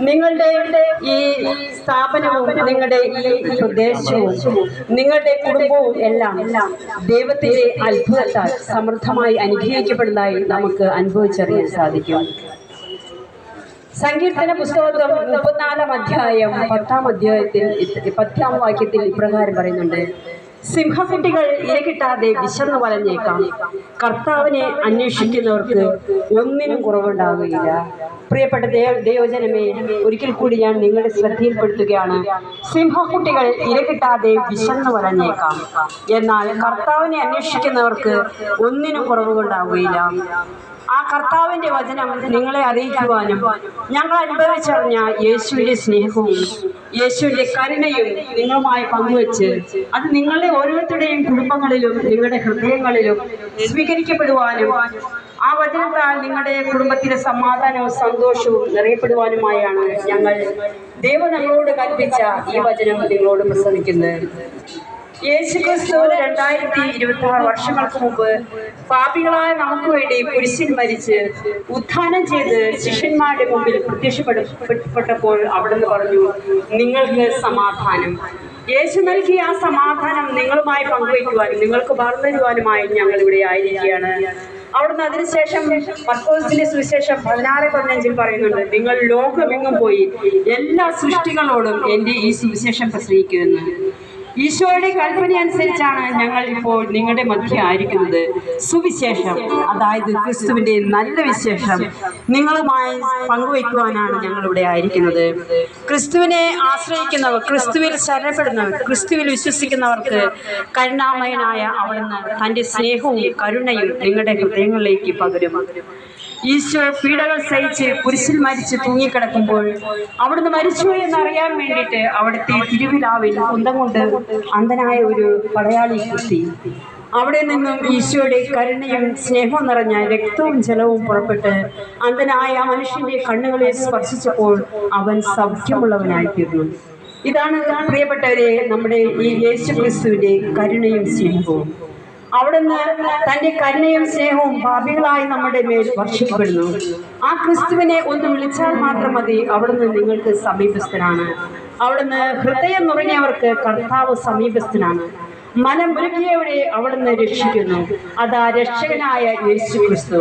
നിങ്ങളുടെ ഈ സ്ഥാപനവും നിങ്ങളുടെ ഈ പ്രദേശവും നിങ്ങളുടെ കുടുംബവും എല്ലാം ദൈവത്തിന്റെ അത്ഭുതത്താൽ സമൃദ്ധമായി അനുഗ്രഹിക്കപ്പെടുന്നതായി നമുക്ക് അനുഭവിച്ചറിയാൻ സാധിക്കും. സങ്കീർത്തന പുസ്തകം 34 അധ്യായം 10 വാക്യത്തിൽ ഇപ്രകാരം പറയുന്നുണ്ട്: സിംഹക്കുട്ടികൾ ഇരകിട്ടാതെ വിശന്നു വലഞ്ഞേക്കാം, കർത്താവിനെ അന്വേഷിക്കുന്നവർക്ക് ഒന്നിനും കുറവുണ്ടാവുകയില്ല. പ്രിയപ്പെട്ട ദൈവജനമേ, ഒരിക്കൽ കൂടി ഞാൻ നിങ്ങളുടെ ശ്രദ്ധയിൽപ്പെടുത്തുകയാണ്. സിംഹക്കുട്ടികൾ ഇരകിട്ടാതെ വിശന്നു വലഞ്ഞേക്കാം, എന്നാൽ കർത്താവിനെ അന്വേഷിക്കുന്നവർക്ക് ഒന്നിനും കുറവുണ്ടാവുകയില്ല. ആ കർത്താവിന്റെ വചനം നിങ്ങളെ അറിയിക്കുവാനും ഞങ്ങൾ അനുഭവിച്ചറിഞ്ഞ യേശുവിന്റെ സ്നേഹവും യേശുവിന്റെ കരുണയും നിങ്ങളുമായി പങ്കുവെച്ച് അത് നിങ്ങളുടെ ഓരോരുത്തരുടെയും കുടുംബങ്ങളിലും നിങ്ങളുടെ ഹൃദയങ്ങളിലും സ്വീകരിക്കപ്പെടുവാനും ആ വചനത്താൽ നിങ്ങളുടെ കുടുംബത്തിലെ സമാധാനവും സന്തോഷവും നിറയപ്പെടുവാനുമായാണ് ദൈവം ഞങ്ങളോട് കൽപ്പിച്ച ഈ വചനം നിങ്ങളോട് പ്രസംഗിക്കുന്നത്. യേശുക്രിസ്തു 2026 വർഷങ്ങൾക്ക് മുമ്പ് പാപികളായ നമുക്ക് വേണ്ടി കുരിശിൽ മരിച്ച് ഉത്ഥാനം ചെയ്ത് ശിഷ്യന്മാരുടെ മുമ്പിൽ പ്രത്യക്ഷപ്പെട്ടപ്പോൾ അവിടുന്ന് പറഞ്ഞു, നിങ്ങൾക്ക് സമാധാനം. യേശു നൽകിയ ആ സമാധാനം നിങ്ങളുമായി പങ്കുവയ്ക്കുവാനും നിങ്ങൾക്ക് പകർന്നുതരുവാനുമായി ഞങ്ങൾ ഇവിടെ ആയിരിക്കുകയാണ്. അവിടുന്ന് അതിനുശേഷം മർക്കോസിന്റെ സുവിശേഷം 16:15 പറയുന്നുണ്ട്: നിങ്ങൾ ലോകമെങ്ങും പോയി എല്ലാ സൃഷ്ടികളോടും എൻ്റെ ഈ സുവിശേഷം പ്രസംഗിക്കുമെന്ന്. ഈശോയുടെ കൽപ്പന അനുസരിച്ചാണ് ഞങ്ങൾ ഇപ്പോൾ നിങ്ങളുടെ മധ്യ ആയിരിക്കുന്നത്. സുവിശേഷം, അതായത് ക്രിസ്തുവിന്റെ നല്ല വിശേഷം നിങ്ങളുമായി പങ്കുവയ്ക്കുവാനാണ് ഞങ്ങളിവിടെ ആയിരിക്കുന്നത്. ക്രിസ്തുവിനെ ആശ്രയിക്കുന്നവർ, ക്രിസ്തുവിൽ ശരണപ്പെടുന്നവർ, ക്രിസ്തുവിൽ വിശ്വസിക്കുന്നവർക്ക് കരുണാമയനായ അവിടുന്ന് തൻ്റെ സ്നേഹവും കരുണയും നിങ്ങളുടെ ഹൃദയങ്ങളിലേക്ക് പകരും. ഈശോ പീഡകൾ സഹിച്ച് കുരിശിൽ മരിച്ച് തൂങ്ങിക്കിടക്കുമ്പോൾ അവിടുന്ന് മരിച്ചു എന്നറിയാൻ വേണ്ടിയിട്ട് അവിടുത്തെ തിരുവിലാവിൽ കുന്തം കൊണ്ട് അന്ധനായ ഒരു പടയാളി കുത്തി. അവിടെ നിന്നും ഈശോയുടെ കരുണയും സ്നേഹവും നിറഞ്ഞ രക്തവും ജലവും പുറപ്പെട്ട് അന്ധനായ മനുഷ്യന്റെ കണ്ണുകളെ സ്പർശിച്ചപ്പോൾ അവൻ സൗഖ്യമുള്ളവനായിത്തീർന്നു. ഇതാണ് പ്രിയപ്പെട്ടവരെ നമ്മുടെ ഈ യേശു ക്രിസ്തുവിന്റെ കരുണയും സ്നേഹവും. അവിടുന്ന് തൻ്റെ കരുണയും സ്നേഹവും പാപികളായി നമ്മുടെ മേൽ വർഷിക്കപ്പെടുന്നു. ആ ക്രിസ്തുവിനെ ഒന്ന് വിളിച്ചാൽ മാത്രം മതി, അവിടുന്ന് നിങ്ങൾക്ക് സമീപസ്ഥനാണ്. അവിടുന്ന് ഹൃദയം നുറങ്ങിയവർക്ക് കർത്താവ് സമീപസ്ഥനാണ്. മനം മുരുകിയവരെ അവിടുന്ന് രക്ഷിക്കുന്നു. അതാ രക്ഷകനായ യേശു ക്രിസ്തു.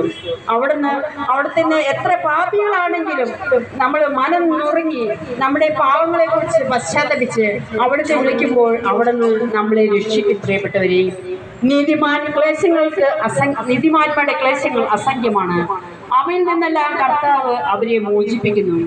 അവിടുത്തെ എത്ര പാപികളാണെങ്കിലും നമ്മൾ മനം നുറുങ്ങി നമ്മുടെ പാവങ്ങളെ കുറിച്ച് പശ്ചാത്തപിച്ച് അവിടുത്തെ വിളിക്കുമ്പോൾ അവിടുന്ന് നമ്മളെ രക്ഷിക്കും. പ്രിയപ്പെട്ടവരെ, നീതിമാന്മാരുടെ ക്ലേശങ്ങൾ അസംഖ്യമാണ്. അവയിൽ നിന്നെല്ലാം കർത്താവ് അവരെ മോചിപ്പിക്കുന്നു.